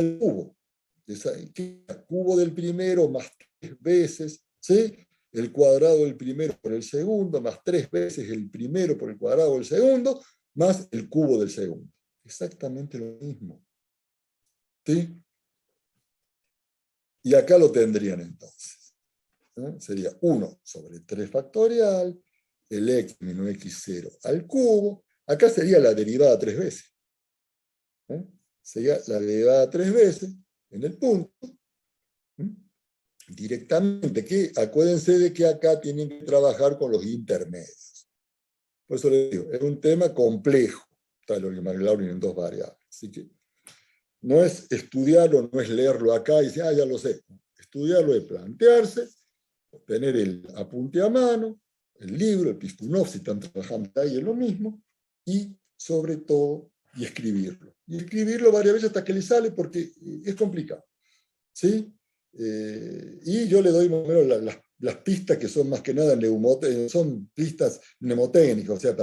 el cubo. El cubo del primero más 3 veces, ¿sí? El cuadrado del primero por el segundo, más 3 veces el primero por el cuadrado del segundo, más el cubo del segundo. Exactamente lo mismo. ¿Sí? Y acá lo tendrían entonces. Sería 1 sobre 3 factorial, el x menos x0 al cubo. Acá sería la derivada 3 veces. Sería la derivada 3 veces en el punto. Directamente, que acuérdense de que acá tienen que trabajar con los intermedios. Por eso les digo, es un tema complejo, Taylor-McLaurin en 2 variables. Así que no es estudiarlo, no es leerlo acá y decir, ya lo sé. Estudiarlo es plantearse, tener el apunte a mano, el libro, el Piskunov, si están trabajando ahí es lo mismo, y sobre todo, y escribirlo. Y escribirlo varias veces hasta que le sale porque es complicado. ¿Sí? Y yo le doy más o menos las pistas que son más que nada son pistas mnemotécnicas, o sea,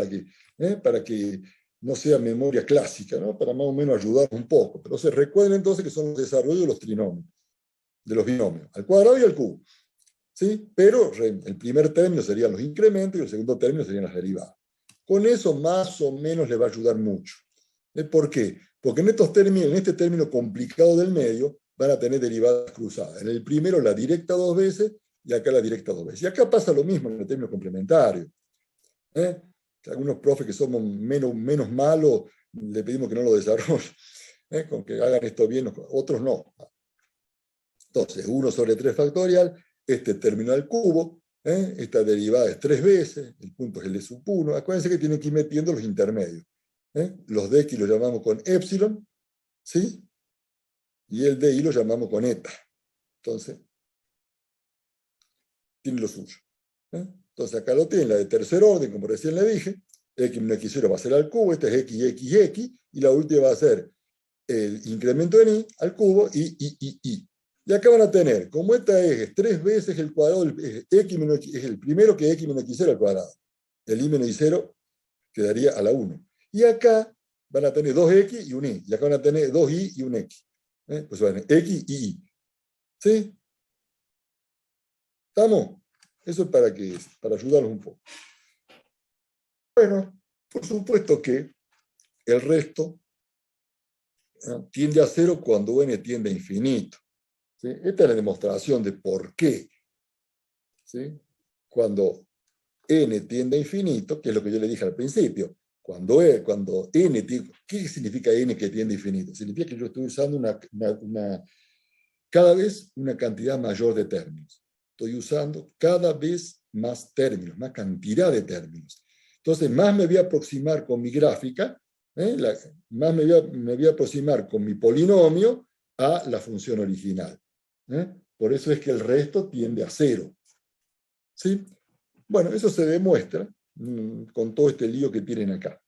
para que no sea memoria clásica, ¿no? Para más o menos ayudar un poco. Pero se recuerden entonces que son los desarrollos de los trinomios, de los binomios, al cuadrado y al cubo. ¿Sí? Pero el primer término serían los incrementos y el segundo término serían las derivadas. Con eso más o menos le va a ayudar mucho. ¿Por qué? Porque en este término complicado del medio van a tener derivadas cruzadas. En el primero la directa 2 veces y acá la directa 2 veces. Y acá pasa lo mismo en el término complementario. Algunos profes que somos menos malos le pedimos que no lo desarrollen, con que hagan esto bien, otros no. Entonces, 1 sobre 3 factorial, este término al cubo, esta derivada es 3 veces, el punto es el de sub 1. Acuérdense que tienen que ir metiendo los intermedios. Los de x los llamamos con epsilon, ¿sí? Y el de y lo llamamos con eta. Entonces, tiene lo suyo. Entonces, acá lo tienen, la de tercer orden, como recién le dije, x menos x0 va a ser al cubo, este es x, y la última va a ser el incremento en y al cubo, y. Y acá van a tener, como esta es 3 veces el cuadrado, x menos x, es el primero que x menos x0 al cuadrado. El y menos y0 quedaría a la 1. Y acá van a tener 2x y un y. Y acá van a tener 2y y un x. Pues van a tener x y y. ¿Sí? ¿Estamos? Eso es para ayudarlos un poco. Bueno, por supuesto que el resto tiende a 0 cuando n tiende a infinito. ¿Sí? Esta es la demostración de por qué. ¿Sí? Cuando n tiende a infinito, que es lo que yo le dije al principio, cuando n tiende, ¿qué significa n que tiende a infinito? Significa que yo estoy usando cada vez una cantidad mayor de términos. Estoy usando cada vez más términos, más cantidad de términos. Entonces, más me voy a aproximar con mi gráfica, más me voy a aproximar con mi polinomio a la función original. Por eso es que el resto tiende a 0. ¿Sí? Bueno, eso se demuestra con todo este lío que tienen acá.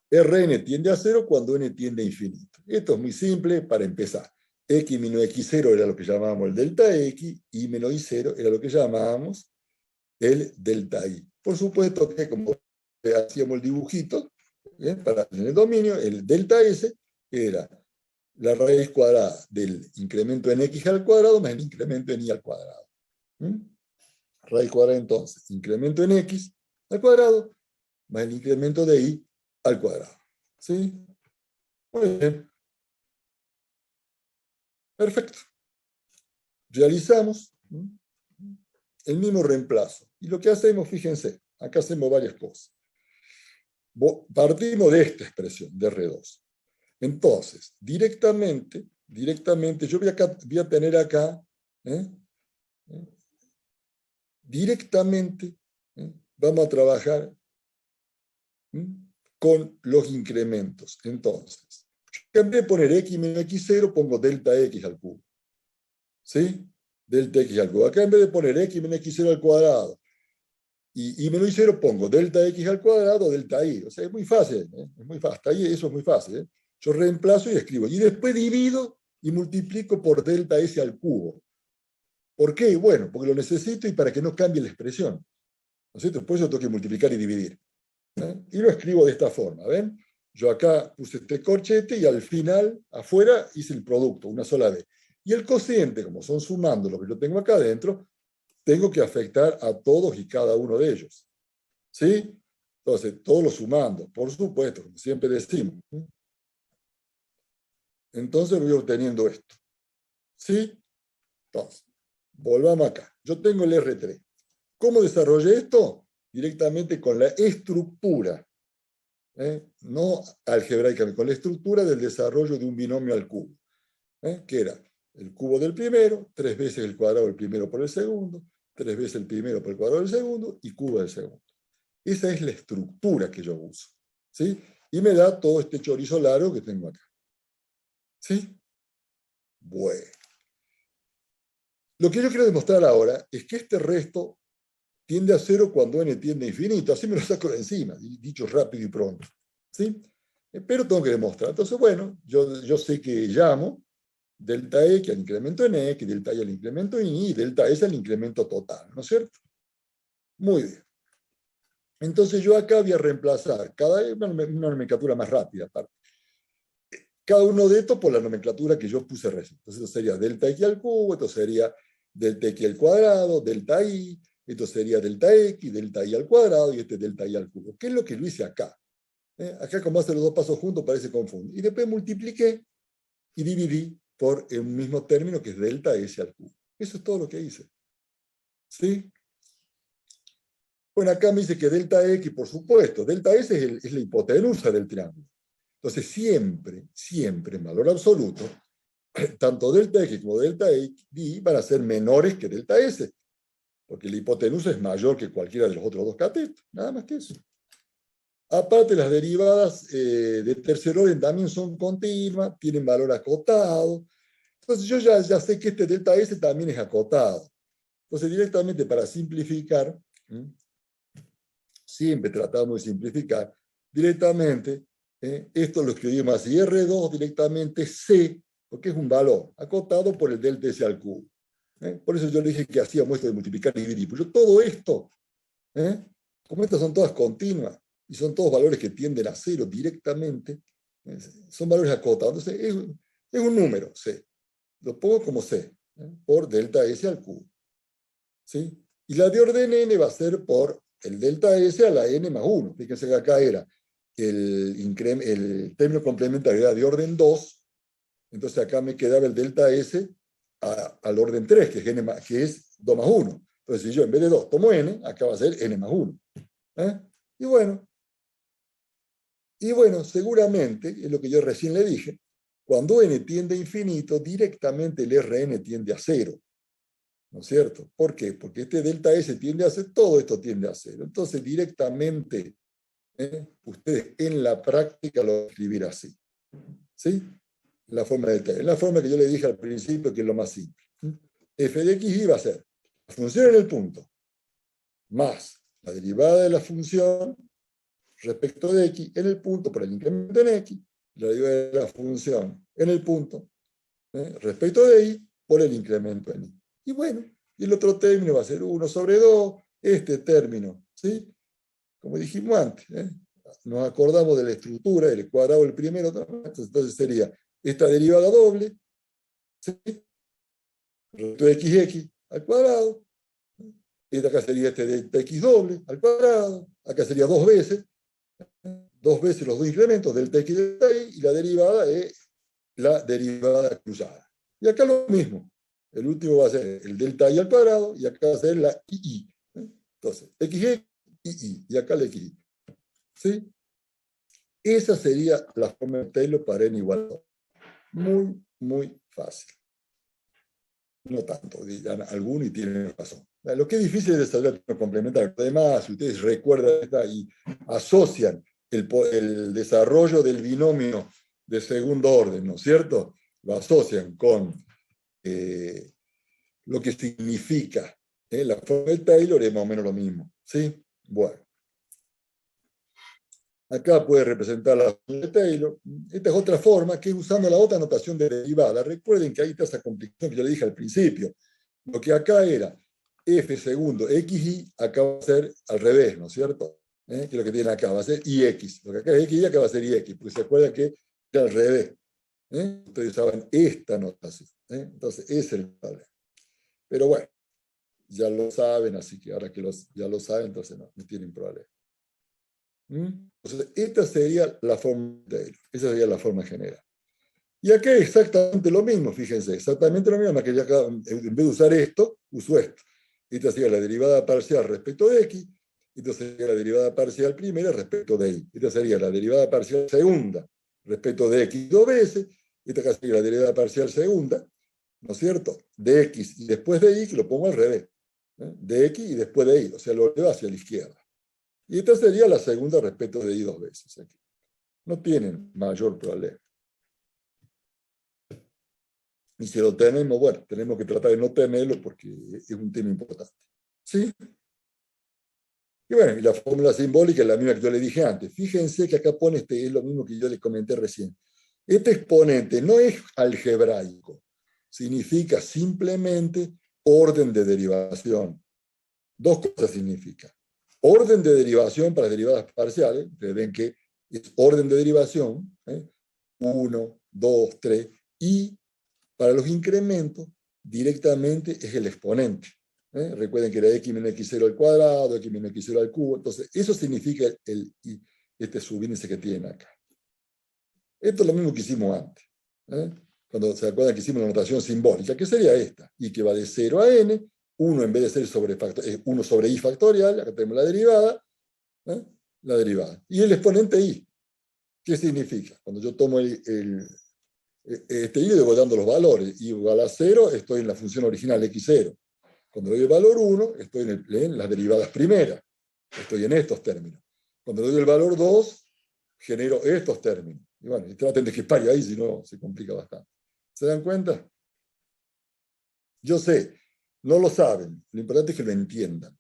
Rn tiende a 0 cuando n tiende a infinito. Esto es muy simple para empezar. X menos x0 era lo que llamábamos el delta x, y menos y0 era lo que llamábamos el delta y. Por supuesto que como hacíamos el dibujito, para tener el dominio, el delta s era la raíz cuadrada del incremento en x al cuadrado más el incremento en y al cuadrado. Raíz cuadrada entonces, incremento en x al cuadrado más el incremento de y al cuadrado. ¿Sí? Muy bien. Perfecto. Realizamos el mismo reemplazo. Y lo que hacemos, fíjense, acá hacemos varias cosas. Partimos de esta expresión, de R2. Entonces, directamente yo voy a tener acá, directamente, vamos a trabajar con los incrementos. Entonces, en vez de poner x menos x0, pongo delta x al cubo. ¿Sí? Delta x al cubo. Acá en vez de poner x menos x0 al cuadrado y menos y0, pongo delta x al cuadrado, delta y. O sea, es muy fácil. Es muy fácil. Hasta ahí eso es muy fácil. Yo reemplazo y escribo. Y después divido y multiplico por delta s al cubo. ¿Por qué? Bueno, porque lo necesito y para que no cambie la expresión. ¿No es cierto? Por eso tengo que multiplicar y dividir. Y lo escribo de esta forma, ¿ven? Yo acá puse este corchete y al final, afuera, hice el producto, una sola vez. Y el cociente, como son sumando lo que yo tengo acá adentro, tengo que afectar a todos y cada uno de ellos. ¿Sí? Entonces, todos los sumando, por supuesto, como siempre decimos. Entonces voy obteniendo esto. ¿Sí? Entonces, volvamos acá. Yo tengo el R3. ¿Cómo desarrollé esto? Directamente con la estructura, no algebraicamente, con la estructura del desarrollo de un binomio al cubo, que era el cubo del primero, 3 veces el cuadrado del primero por el segundo, 3 veces el primero por el cuadrado del segundo y cubo del segundo. Esa es la estructura que yo uso. ¿Sí? Y me da todo este chorizo largo que tengo acá. ¿Sí? Bueno. Lo que yo quiero demostrar ahora es que este resto tiende a cero cuando n tiende a infinito. Así me lo saco de encima, dicho rápido y pronto. ¿Sí? Pero tengo que demostrar. Entonces, bueno, yo sé que llamo delta x al incremento en x, delta y al incremento en y delta s al incremento total, ¿no es cierto? Muy bien. Entonces yo acá voy a reemplazar una nomenclatura más rápida. Cada uno de estos por la nomenclatura que yo puse recién. Entonces esto sería delta x al cubo, esto sería delta x al cuadrado, delta y, esto sería delta x, delta y al cuadrado y este delta y al cubo. ¿Qué es lo que lo hice acá? Acá como hace los dos pasos juntos parece confundir. Y después multipliqué y dividí por un mismo término que es delta s al cubo. Eso es todo lo que hice. ¿Sí? Bueno, acá me dice que delta x, por supuesto, delta s es la hipotenusa del triángulo. Entonces siempre, siempre en valor absoluto, tanto delta x como delta y van a ser menores que delta s, porque la hipotenusa es mayor que cualquiera de los otros dos catetos, nada más que eso. Aparte, las derivadas de tercer orden también son continuas, tienen valor acotado. Entonces yo ya sé que este delta s también es acotado. Entonces directamente para simplificar, siempre tratamos de simplificar, directamente, esto lo escribimos así, R2 directamente C, porque es un valor acotado por el delta S al cubo. Por eso yo le dije que hacíamos esto de multiplicar y dividir. Pues yo todo esto, como estas son todas continuas y son todos valores que tienden a cero directamente, son valores acotados. Entonces es un número, C. Lo pongo como C, por delta S al cubo. ¿Sí? Y la de orden n va a ser por el delta S a la n más 1. Fíjense que acá era el término complementario era de orden 2, entonces acá me quedaba el delta S al orden 3, que es 2 más 1. Entonces, si yo en vez de 2 tomo n, acá va a ser n más 1. Y bueno, seguramente, es lo que yo recién le dije, cuando n tiende a infinito, directamente el Rn tiende a 0. ¿No es cierto? ¿Por qué? Porque este delta S tiende a cero, todo esto tiende a cero. Entonces, directamente, ustedes en la práctica lo escribir así. ¿Sí? La forma delta S. La forma que yo le dije al principio, que es lo más simple. F de x va a ser la función en el punto, más la derivada de la función respecto de x en el punto por el incremento en x, la derivada de la función en el punto respecto de y por el incremento en y. Y bueno, y el otro término va a ser 1 sobre 2, este término, ¿sí? Como dijimos antes, nos acordamos de la estructura, el cuadrado del primero, entonces sería esta derivada doble, ¿sí? Respecto de x al cuadrado, y acá sería este delta x doble al cuadrado, acá sería dos veces los dos incrementos, delta x y delta y la derivada es la derivada cruzada. Y acá lo mismo. El último va a ser el delta y al cuadrado, y acá va a ser la i. Entonces, xy, i, y acá la xy. ¿Sí? Esa sería la forma de Taylor para n igual a 2. Muy, muy fácil. No tanto, dirán algunos y tienen razón. Lo que es difícil es desarrollar el complementario. Además, si ustedes recuerdan y asocian el desarrollo del binomio de segundo orden, ¿no es cierto? Lo asocian con lo que significa la forma de Taylor, es más o menos lo mismo. ¿Sí? Bueno. Acá puede representar la forma de Taylor. Esta es otra forma, que es usando la otra notación de derivada. Recuerden que ahí está esa complicación que yo le dije al principio. Lo que acá era f segundo xy, acá va a ser al revés, ¿no es cierto? que es lo que tiene acá, va a ser ix. Lo que acá es x y acá va a ser ix, porque se acuerdan que era al revés. Ustedes usaban esta notación. Entonces, ese es el problema. Pero bueno, ya lo saben, así que ahora que ya lo saben, entonces no tienen problema. Entonces, esta sería la forma de Taylor. Esa sería la forma general. Y acá es exactamente lo mismo, fíjense, exactamente lo mismo, que ya acá, en vez de usar esto, uso esto. Esta sería la derivada parcial respecto de x, esta sería la derivada parcial primera respecto de y. Esta sería la derivada parcial segunda respecto de x dos veces, esta acá sería la derivada parcial segunda, ¿no es cierto? De x y después de y, que lo pongo al revés. De x y después de y, o sea, lo llevo hacia la izquierda. Y esta sería la segunda respecto de y dos veces. Aquí. No tienen mayor problema. Y si lo tenemos, bueno, tenemos que tratar de no tenerlo porque es un tema importante. ¿Sí? Y bueno, y la fórmula simbólica es la misma que yo le dije antes. Fíjense que acá pone es lo mismo que yo le comenté recién. Este exponente no es algebraico, significa simplemente orden de derivación. Dos cosas significa. Orden de derivación para derivadas parciales, ustedes ven que es orden de derivación, 1, 2, 3, y para los incrementos directamente es el exponente. Recuerden que era x menos x0 al cuadrado, x menos x0 al cubo, entonces eso significa este subíndice que tienen acá. Esto es lo mismo que hicimos antes. Cuando se acuerdan que hicimos la notación simbólica, que sería esta, y que va de 0 a n, 1 en vez de ser 1 sobre i factorial, acá tenemos la derivada, y el exponente i. ¿Qué significa? Cuando yo tomo este i, le voy dando los valores, i igual a 0, estoy en la función original x0. Cuando doy el valor 1, estoy en las derivadas primeras, estoy en estos términos. Cuando doy el valor 2, genero estos términos. Y bueno, y traten de que pare ahí, si no se complica bastante. ¿Se dan cuenta? Yo sé, no lo saben, lo importante es que lo entiendan.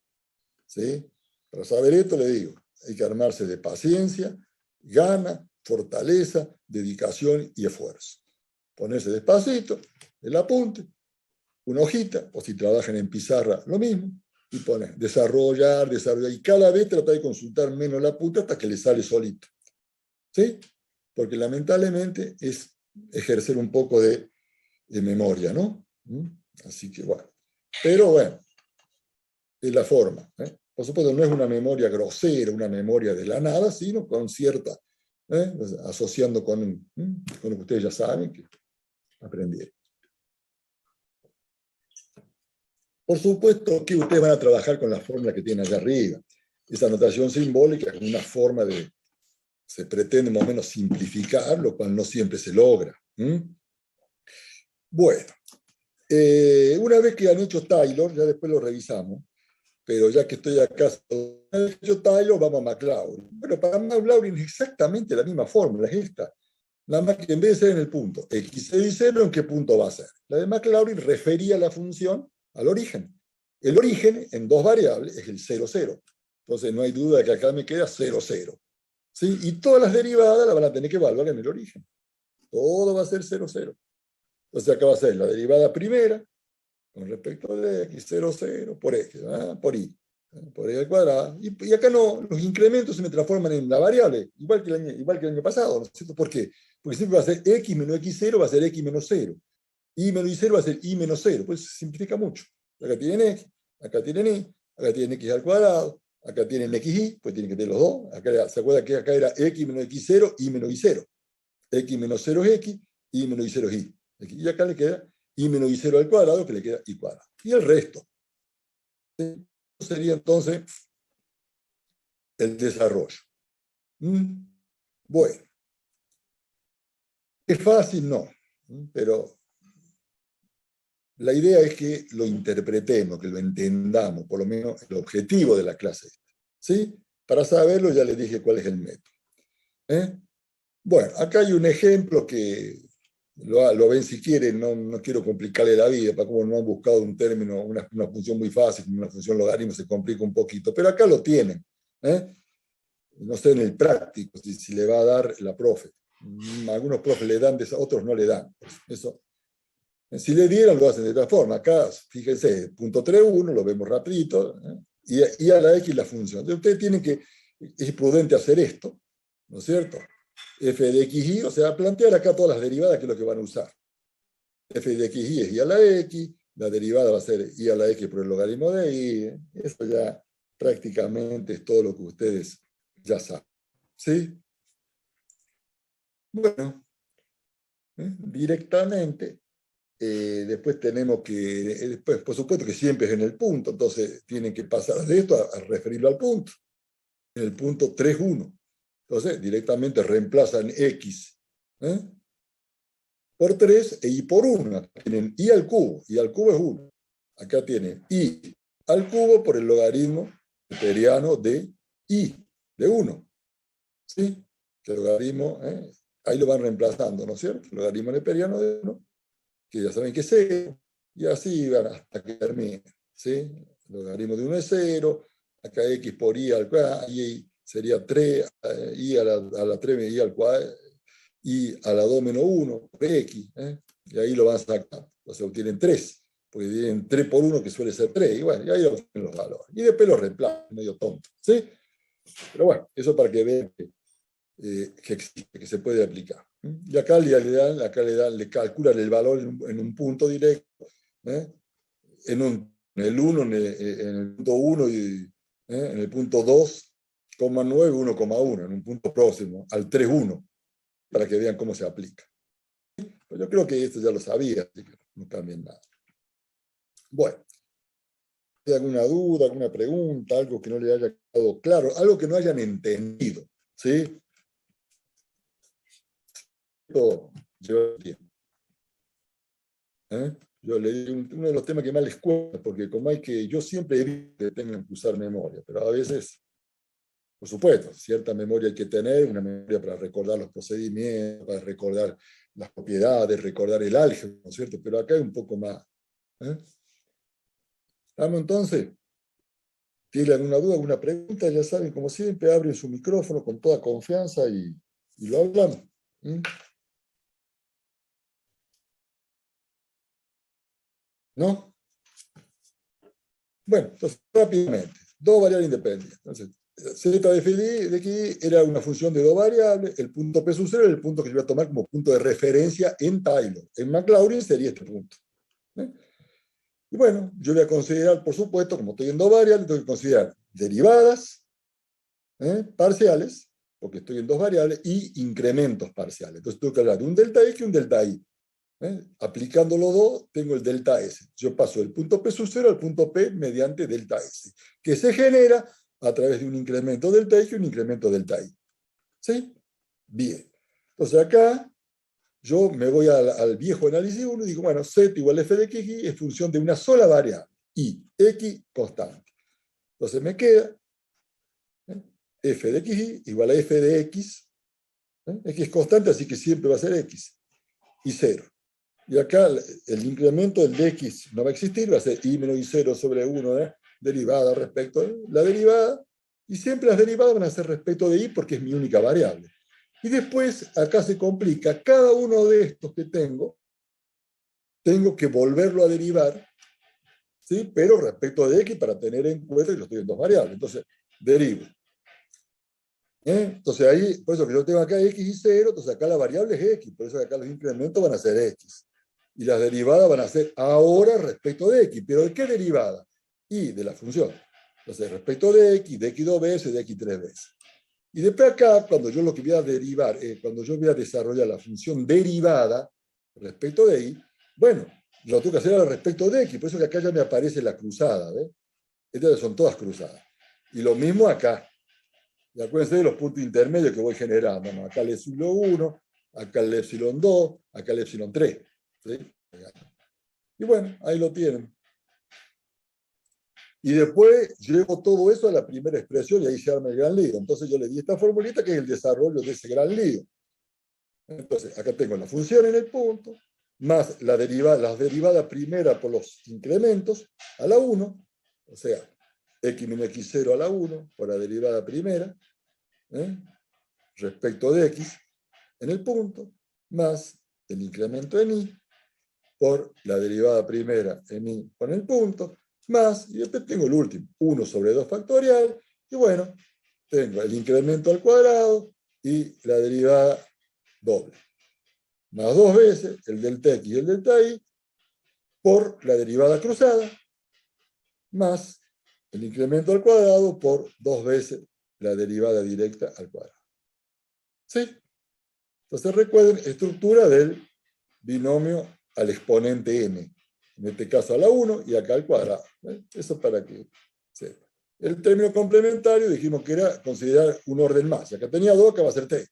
¿Sí? Para saber esto, le digo, hay que armarse de paciencia, gana, fortaleza, dedicación y esfuerzo. Ponerse despacito, el apunte, una hojita, o si trabajan en pizarra, lo mismo, y poner desarrollar, y cada vez tratar de consultar menos la apunte hasta que le sale solito. ¿Sí? Porque lamentablemente es ejercer un poco de memoria, ¿no? Así que bueno. Pero bueno, es la forma. Por supuesto, no es una memoria grosera, una memoria de la nada, sino con cierta, asociando con lo que ustedes ya saben que aprendieron. Por supuesto que ustedes van a trabajar con la fórmula que tienen allá arriba. Esa notación simbólica es una forma de, se pretende más o menos simplificar, lo cual no siempre se logra. Bueno, una vez que han hecho Taylor, ya después lo revisamos, pero ya que estoy acá, han hecho Taylor, vamos a Maclaurin. Bueno, para Maclaurin es exactamente la misma fórmula, es esta. Nada más que en vez de ser en el punto x y 0, ¿en qué punto va a ser? La de Maclaurin refería la función al origen. El origen en dos variables es el 0, 0. Entonces no hay duda de que acá me queda 0, 0. ¿Sí? Y todas las derivadas las van a tener que evaluar en el origen. Todo va a ser 0, 0. Entonces acá va a ser la derivada primera con respecto de x, 0, 0, por x, por y al cuadrado. Y acá no, los incrementos se me transforman en la variable, igual que el año pasado, ¿no es cierto? ¿Por qué? Porque siempre va a ser x menos x0, va a ser x menos 0. Y menos y 0 va a ser y menos 0. Pues se simplifica mucho. Acá tienen x, acá tienen y, acá tienen x al cuadrado, acá tienen xy, pues tienen que tener los dos. Acá, ¿se acuerda que acá era x menos x0, y menos y0? X menos 0 es x, y menos y0 es y. Y acá le queda y menos y0 al cuadrado, que le queda y cuadrado. Y el resto. Sería entonces el desarrollo. Bueno. ¿Es fácil? No. Pero la idea es que lo interpretemos, que lo entendamos, por lo menos el objetivo de la clase. ¿Sí? Para saberlo ya les dije cuál es el método. Bueno, acá hay un ejemplo que lo ven si quieren, no quiero complicarle la vida, para como no han buscado un término, una función muy fácil, una función logaritmo se complica un poquito, pero acá lo tienen. No sé en el práctico si le va a dar la profe. Algunos profes le dan, otros no le dan. Eso. Si le dieran, lo hacen de otra forma. Acá, fíjense, punto 3.1, lo vemos rapidito, y a la x la función. Entonces, ustedes tienen que es prudente hacer esto, ¿no es cierto? F de xy, o sea, plantear acá todas las derivadas que es lo que van a usar. F de xy es y a la x, la derivada va a ser y a la x por el logaritmo de y. Eso ya prácticamente es todo lo que ustedes ya saben. ¿Sí? Bueno, directamente, después tenemos que, después, por supuesto que siempre es en el punto, entonces tienen que pasar de esto a referirlo al punto, en el punto 3,1. Entonces, directamente reemplazan x por 3 e y por 1. Acá tienen y al cubo es 1. Acá tienen y al cubo por el logaritmo neperiano de y, de 1. ¿Sí? El logaritmo, ahí lo van reemplazando, ¿no es cierto? El logaritmo neperiano de 1, que ya saben que es 0, y así van hasta que termine. ¿Sí? El logaritmo de 1 es 0, acá x por y al cuadrado, y sería 3, y a la 3 y al cuadrado, y a la 2 menos 1, por x, y ahí lo van sacando. O sea, obtienen 3, porque tienen 3 por 1, que suele ser 3, y bueno, y ahí obtienen los valores. Y después los reemplazan, medio tonto. ¿Sí? Pero bueno, eso para que vean que existe, que se puede aplicar. Y acá le calculan el valor en un punto directo, en el 1, en el punto 1 y en el punto 2,9, 1,1, en un punto próximo, al 3,1, para que vean cómo se aplica. Pues yo creo que esto ya lo sabía, así que no cambien nada. Bueno, ¿hay alguna duda, alguna pregunta, algo que no le haya quedado claro, algo que no hayan entendido? ¿Sí? Esto lleva tiempo. Yo leí uno de los temas que más les cuesta, porque como hay que, yo siempre he visto que tengan que usar memoria, pero a veces, por supuesto, cierta memoria hay que tener, una memoria para recordar los procedimientos, para recordar las propiedades, recordar el álgebra, ¿no es cierto? Pero acá hay un poco más. Vamos entonces. ¿Tienen alguna duda, alguna pregunta? Ya saben, como siempre, abren su micrófono con toda confianza y lo hablamos. ¿No? Bueno, entonces rápidamente, dos variables independientes. Entonces, z de f de aquí era una función de dos variables, el punto P sub 0 era el punto que yo voy a tomar como punto de referencia en Taylor. En Maclaurin sería este punto. Y bueno, yo voy a considerar, por supuesto, como estoy en dos variables, tengo que considerar derivadas parciales, porque estoy en dos variables, y incrementos parciales. Entonces tengo que hablar de un delta x y un delta y. Aplicando los dos, tengo el delta S. Yo paso del punto P sub 0 al punto P mediante delta S, que se genera a través de un incremento delta X y un incremento delta Y. ¿Sí? Bien. Entonces acá yo me voy al viejo análisis 1 y digo, bueno, Z igual a F de XY es función de una sola variable, Y, X constante. Entonces me queda F de XY igual a F de X. X constante, así que siempre va a ser X. Y 0. Y acá el incremento del dx no va a existir, va a ser y menos y0 sobre 1, derivada respecto de la derivada, y siempre las derivadas van a ser respecto de y porque es mi única variable. Y después acá se complica, cada uno de estos que tengo que volverlo a derivar, ¿sí? Pero respecto de x para tener en cuenta que yo estoy en dos variables. Entonces, derivo. Entonces ahí, por eso que yo tengo acá x y 0, entonces acá la variable es x, por eso que acá los incrementos van a ser x. Y las derivadas van a ser ahora respecto de x. ¿Pero de qué derivada? Y de la función. Entonces, respecto de x dos veces, de x tres veces. Y después acá, cuando yo lo que voy a derivar, cuando yo voy a desarrollar la función derivada respecto de y, bueno, lo tengo que hacer ahora respecto de x, por eso que acá ya me aparece la cruzada, ¿ves? Estas son todas cruzadas. Y lo mismo acá. Y acuérdense de los puntos intermedios que voy generando, ¿no? Acá el epsilon 1, acá el epsilon 2, acá el epsilon 3. ¿Sí? Y bueno, ahí lo tienen. Y después llevo todo eso a la primera expresión y ahí se arma el gran lío. Entonces yo le di esta formulita que es el desarrollo de ese gran lío. Entonces, acá tengo la función en el punto, más las derivadas primera por los incrementos a la 1, o sea, x menos x0 a la 1 por la derivada primera, respecto de x en el punto, más el incremento en y por la derivada primera en y con el punto, más, y después tengo el último, 1 sobre 2 factorial, y bueno, tengo el incremento al cuadrado y la derivada doble. Más 2 veces el delta x y el delta y por la derivada cruzada, más el incremento al cuadrado por 2 veces la derivada directa al cuadrado. ¿Sí? Entonces recuerden, estructura del binomio al exponente n. En este caso a la 1 y acá al cuadrado. Eso para que sepa. El término complementario dijimos que era considerar un orden más. Si acá tenía 2, acá va a ser 3.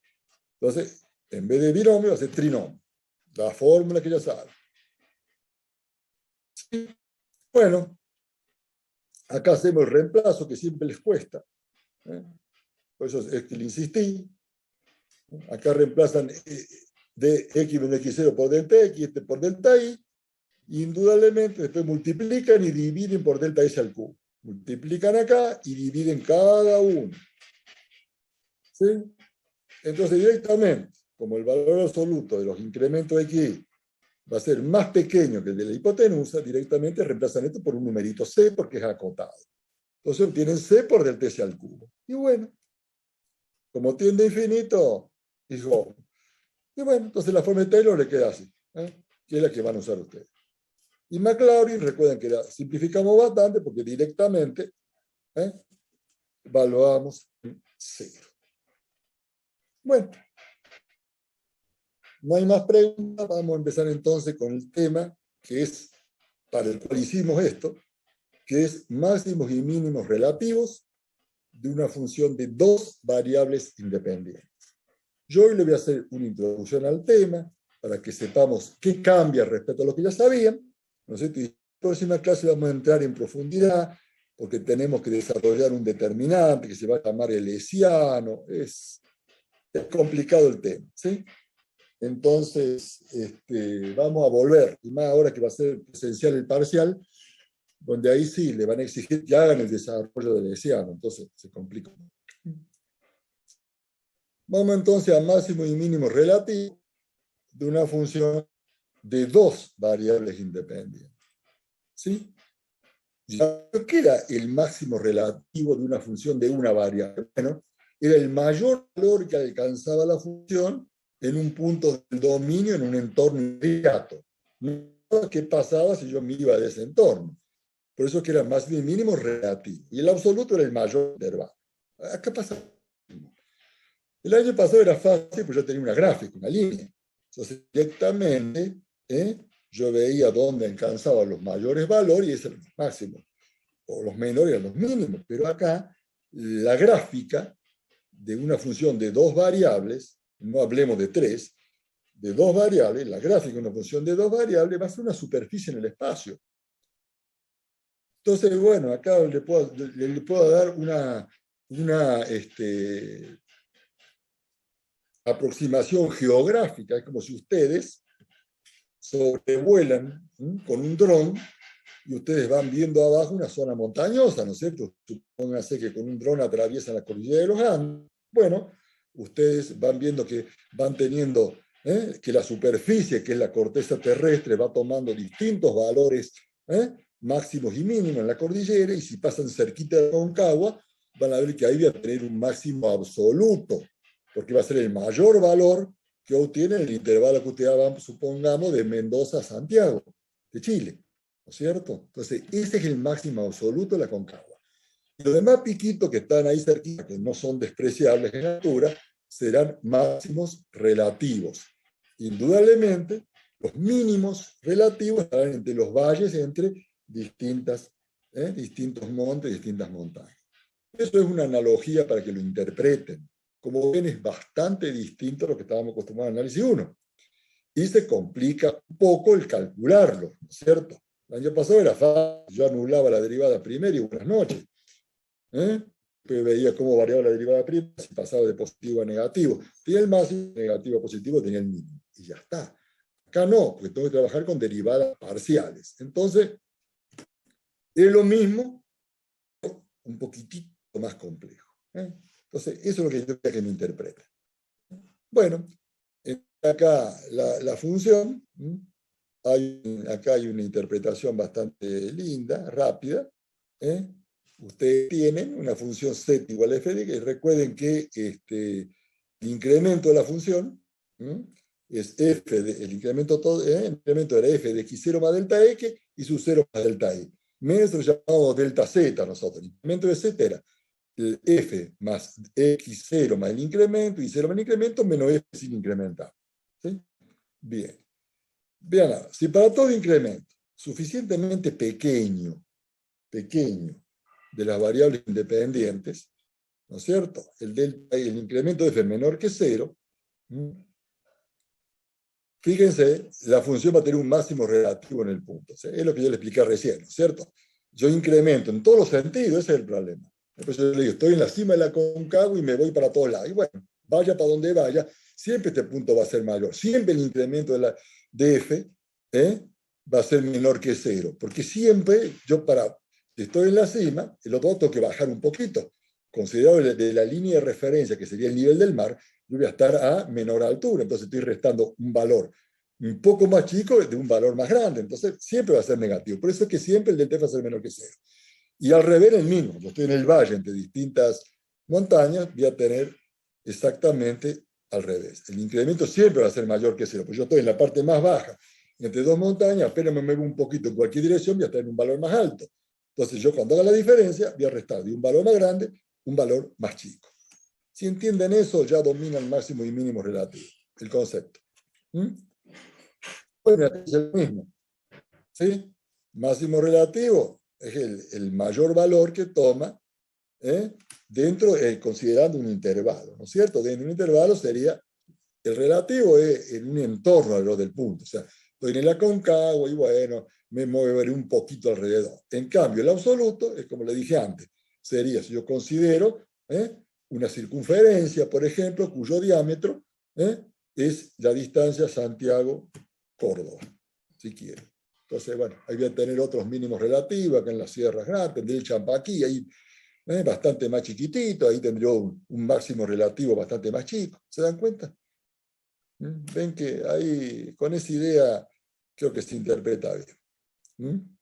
Entonces, en vez de binomio, va a ser trinomio. La fórmula que ya saben. ¿Sí? Bueno, acá hacemos el reemplazo que siempre les cuesta. Por eso es que le insistí. Acá reemplazan de x menos x0 por delta x, este por delta y. Indudablemente después multiplican y dividen por delta s al cubo. Multiplican acá y dividen cada uno. ¿Sí? Entonces directamente, como el valor absoluto de los incrementos de x va a ser más pequeño que el de la hipotenusa, directamente reemplazan esto por un numerito c porque es acotado. Entonces obtienen c por delta s al cubo. Y bueno, como tiende a infinito, dijo, y bueno, entonces la forma de Taylor le queda así, que es la que van a usar ustedes. Y Maclaurin, recuerden que la simplificamos bastante porque directamente evaluamos 0. Bueno, no hay más preguntas. Vamos a empezar entonces con el tema que es para el cual hicimos esto, que es máximos y mínimos relativos de una función de 2 variables independientes. Yo hoy le voy a hacer una introducción al tema para que sepamos qué cambia respecto a lo que ya sabían. ¿No sé? Y en la próxima clase vamos a entrar en profundidad porque tenemos que desarrollar un determinante que se va a llamar el hessiano. Es complicado el tema, ¿sí? Entonces, vamos a volver, y más ahora que va a ser presencial el parcial, donde ahí sí le van a exigir que hagan el desarrollo del hessiano, entonces se complica. Vamos entonces a máximo y mínimo relativo de una función de 2 variables independientes. ¿Sí? ¿Qué era el máximo relativo de una función de una variable? Bueno, era el mayor valor que alcanzaba la función en un punto del dominio, en un entorno inmediato. ¿Qué pasaba si yo me iba de ese entorno? Por eso que era máximo y mínimo relativo. Y el absoluto era el mayor intervalo. Acá pasa. El año pasado era fácil, pues yo tenía una gráfica, una línea. Entonces, directamente, yo veía dónde alcanzaban los mayores valores y ese era el máximo. O los menores eran los mínimos. Pero acá, la gráfica de una función de 2 variables, no hablemos de 3, de 2 variables, la gráfica de una función de 2 variables va a ser una superficie en el espacio. Entonces, bueno, acá le puedo dar una aproximación geográfica. Es como si ustedes sobrevuelan con un dron y ustedes van viendo abajo una zona montañosa, ¿no es cierto? Supónganse que con un dron atraviesan la cordillera de los Andes. Bueno, ustedes van viendo que van teniendo que la superficie, que es la corteza terrestre, va tomando distintos valores máximos y mínimos en la cordillera, y si pasan cerquita de Aconcagua, van a ver que ahí va a tener un máximo absoluto, porque va a ser el mayor valor que obtiene el intervalo que ustedes hagan, supongamos, de Mendoza a Santiago, de Chile, ¿no es cierto? Entonces, ese es el máximo absoluto de la Aconcagua. Y los demás piquitos que están ahí cerquita, que no son despreciables en altura, serán máximos relativos. Indudablemente, los mínimos relativos estarán entre los valles, entre distintos montes, distintas montañas. Eso es una analogía para que lo interpreten. Como ven, es bastante distinto a lo que estábamos acostumbrados en análisis 1. Y se complica un poco el calcularlo, ¿no es cierto? El año pasado era fácil, yo anulaba la derivada primera y buenas noches. Pero veía cómo variaba la derivada primera, si pasaba de positivo a negativo. Tenía el máximo, negativo a positivo, tenía el mínimo. Y ya está. Acá no, porque tengo que trabajar con derivadas parciales. Entonces, es lo mismo, un poquitito más complejo. Entonces, eso es lo que yo quiero que me interpreten. Bueno, acá la función, acá hay una interpretación bastante linda, rápida. ustedes tienen una función z igual a f de x, y recuerden que el incremento de la función es f, el incremento, el incremento era f de x0 más delta x y su 0 más delta y. Menos lo llamamos delta z nosotros. El incremento de z era el f más x0 más el incremento, y 0 más el incremento, menos f sin incrementar. ¿Sí? Bien. Vean ahora, si para todo incremento suficientemente pequeño de las variables independientes, ¿no es cierto? El incremento de f es menor que 0, fíjense, la función va a tener un máximo relativo en el punto. O sea, es lo que yo le expliqué recién, ¿no es cierto? Yo incremento en todos los sentidos, ese es el problema. Después yo le digo, estoy en la cima de la Aconcagua y me voy para todos lados. Y bueno, vaya para donde vaya, siempre este punto va a ser mayor. Siempre el incremento de f va a ser menor que 0. Porque siempre yo estoy en la cima, el otro tengo que bajar un poquito. Considerado de la línea de referencia, que sería el nivel del mar, yo voy a estar a menor altura, entonces estoy restando un valor un poco más chico de un valor más grande, entonces siempre va a ser negativo. Por eso es que siempre el delta f va a ser menor que 0. Y al revés el mismo, yo estoy en el valle entre distintas montañas, voy a tener exactamente al revés. El incremento siempre va a ser mayor que 0, pues yo estoy en la parte más baja, entre dos montañas, apenas me muevo un poquito en cualquier dirección, voy a tener un valor más alto. Entonces yo cuando haga la diferencia, voy a restar de un valor más grande un valor más chico. Si entienden eso, ya dominan máximo y mínimo relativo, el concepto. Bueno, es el mismo. ¿Sí? Máximo relativo es el mayor valor que toma dentro, considerando un intervalo, ¿no es cierto? Dentro de un intervalo sería el relativo en un entorno alrededor del punto. O sea, estoy en la Aconcagua y bueno, me moveré un poquito alrededor. En cambio, el absoluto es como le dije antes, sería si yo considero una circunferencia, por ejemplo, cuyo diámetro es la distancia Santiago-Córdoba, si quiere. Entonces, bueno, ahí voy a tener otros mínimos relativos, acá en las sierras grandes, tendré el Champaquí, ahí bastante más chiquitito, ahí tendría un máximo relativo bastante más chico. ¿Se dan cuenta? Ven que ahí, con esa idea, creo que se interpreta bien.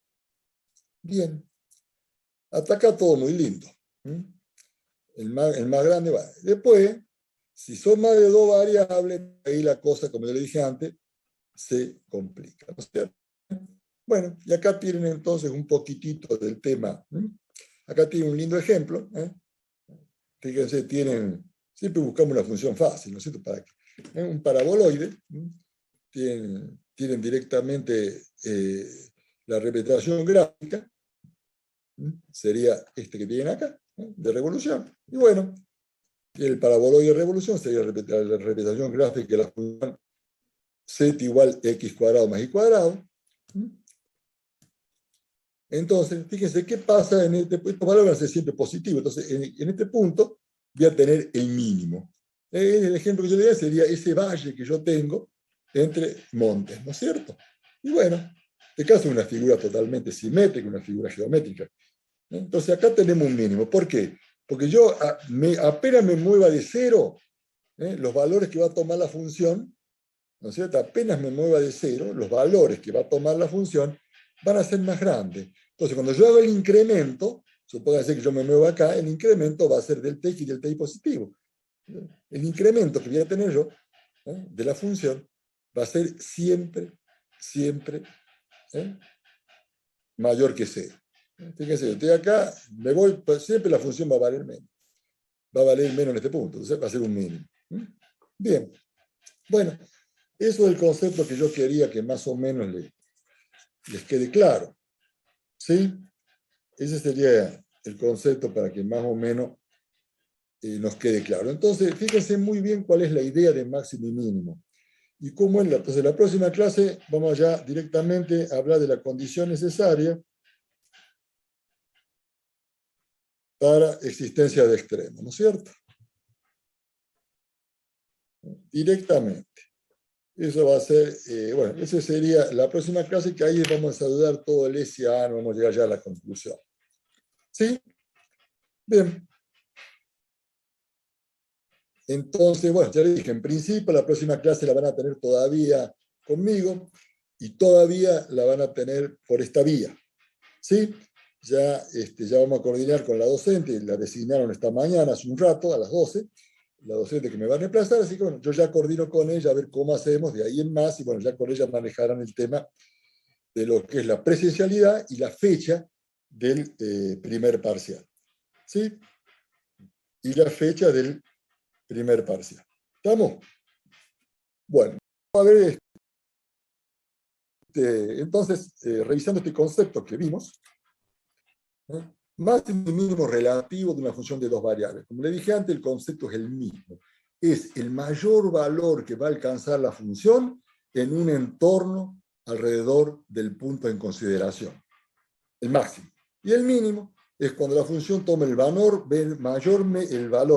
Bien. Hasta acá todo muy lindo. El más grande va. Después, si son más de dos variables, ahí la cosa, como yo le dije antes, se complica, ¿no es cierto? Bueno, y acá tienen entonces un poquitito del tema. Acá tienen un lindo ejemplo. Fíjense, siempre buscamos una función fácil, ¿no es cierto? Para que, un paraboloide, tienen directamente la representación gráfica, sería este que tienen acá, de revolución. Y bueno, el paraboloide de revolución sería la representación gráfica de la función z igual x cuadrado más y cuadrado. Entonces, fíjense qué pasa en estos valores van a ser siempre positivos. Entonces, en este punto voy a tener el mínimo. El ejemplo que yo le doy sería ese valle que yo tengo entre montes, ¿no es cierto? Y bueno, en este caso es una figura totalmente simétrica, una figura geométrica. Entonces, acá tenemos un mínimo. ¿Por qué? Porque yo apenas me mueva de 0, los valores que va a tomar la función, ¿no es cierto? Apenas me mueva de 0, los valores que va a tomar la función van a ser más grandes. Entonces, cuando yo hago el incremento, supóngase que yo me muevo acá, el incremento va a ser del x y del t positivo. El incremento que voy a tener yo de la función va a ser siempre mayor que 0. Fíjense, yo estoy acá, me voy, siempre la función va a valer menos. Va a valer menos en este punto, entonces va a ser un mínimo. Bien. Bueno, eso es el concepto que yo quería que más o menos les quede claro. ¿Sí? Ese sería el concepto para que más o menos nos quede claro. Entonces, fíjense muy bien cuál es la idea de máximo y mínimo. Y cómo es entonces, en la próxima clase vamos ya directamente a hablar de la condición necesaria para existencia de extremos, ¿no es cierto? Directamente. Eso va a ser, bueno, esa sería la próxima clase, que ahí vamos a saludar todo el SA, no vamos a llegar ya a la conclusión. ¿Sí? Bien. Entonces, bueno, ya les dije, en principio la próxima clase la van a tener todavía conmigo y todavía la van a tener por esta vía. ¿Sí? ya vamos a coordinar con la docente, la designaron esta mañana, hace un rato, a las 12, la docente que me va a reemplazar, así que bueno, yo ya coordino con ella a ver cómo hacemos de ahí en más, y bueno, ya con ella manejarán el tema de lo que es la presencialidad y la fecha del primer parcial. ¿Sí? Y la fecha del primer parcial. ¿Estamos? Bueno, a ver, entonces, revisando este concepto que vimos, máximo y mínimo relativo de una función de dos variables. Como le dije antes, el concepto es el mismo. Es el mayor valor que va a alcanzar la función en un entorno alrededor del punto en consideración. El máximo. Y el mínimo es cuando la función toma el valor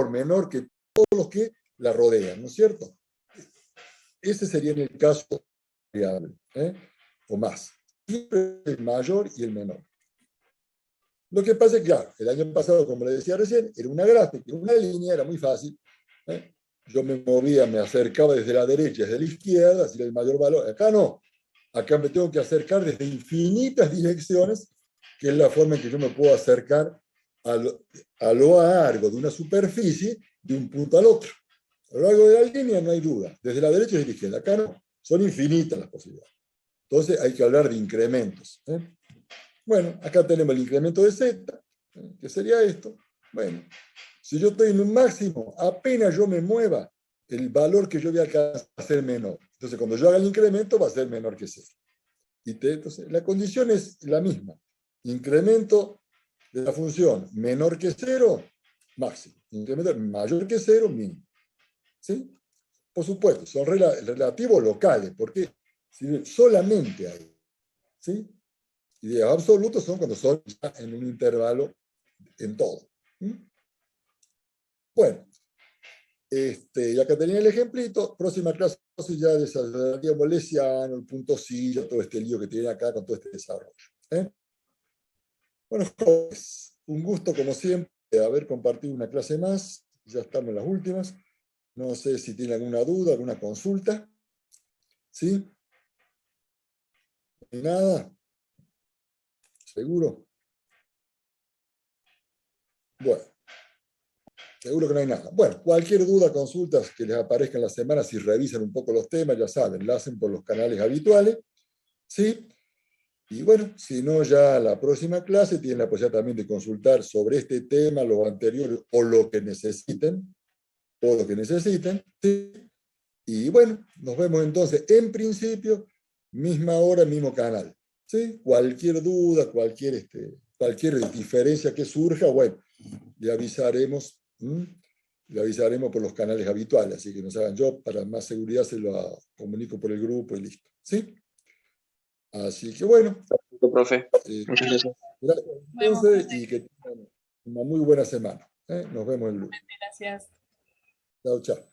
menor que todos los que la rodean, ¿no es cierto? Ese sería en el caso variable, o más. Siempre el mayor y el menor. Lo que pasa es que, claro, el año pasado, como le decía recién, era una gráfica, una línea, era muy fácil. Yo me movía, me acercaba desde la derecha, desde la izquierda, así era el mayor valor. Acá no. Acá me tengo que acercar desde infinitas direcciones, que es la forma en que yo me puedo acercar a lo largo de una superficie, de un punto al otro. A lo largo de la línea no hay duda. Desde la derecha y desde la izquierda. Acá no. Son infinitas las posibilidades. Entonces hay que hablar de incrementos. Bueno, acá tenemos el incremento de z, que sería esto. Bueno, si yo estoy en un máximo, apenas yo me mueva, el valor que yo voy a alcanzar va a ser menor. Entonces, cuando yo haga el incremento, va a ser menor que 0. Entonces, la condición es la misma. Incremento de la función menor que 0, máximo. Incremento mayor que 0, mínimo. ¿Sí? Por supuesto, son relativos locales, porque solamente hay. ¿Sí? Y de absolutos son cuando son en un intervalo en todo. Bueno, ya que tenía el ejemplito, próxima clase ya desarrollaríamos Lesiano, el punto silla, todo este lío que tiene acá con todo este desarrollo. Bueno, jóvenes, un gusto como siempre haber compartido una clase más. Ya estamos en las últimas. No sé si tienen alguna duda, alguna consulta. ¿Sí? ¿Nada? ¿Seguro? Bueno, seguro que no hay nada. Bueno, cualquier duda, consultas que les aparezca en la semana, si revisan un poco los temas, ya saben, la hacen por los canales habituales. ¿Sí? Y bueno, si no, ya la próxima clase tienen la posibilidad también de consultar sobre este tema, lo anterior o lo que necesiten, o lo que necesiten. ¿Sí? Y bueno, nos vemos entonces en principio, misma hora, mismo canal. ¿Sí? Cualquier duda, cualquier diferencia que surja, bueno, le avisaremos, le avisaremos por los canales habituales, así que nos hagan yo, para más seguridad se lo comunico por el grupo y listo. ¿Sí? Así que bueno. Perfecto, profe. Muchas gracias. Gracias entonces y que tengan una muy buena semana. Nos vemos el lunes. Gracias. Chao, chao.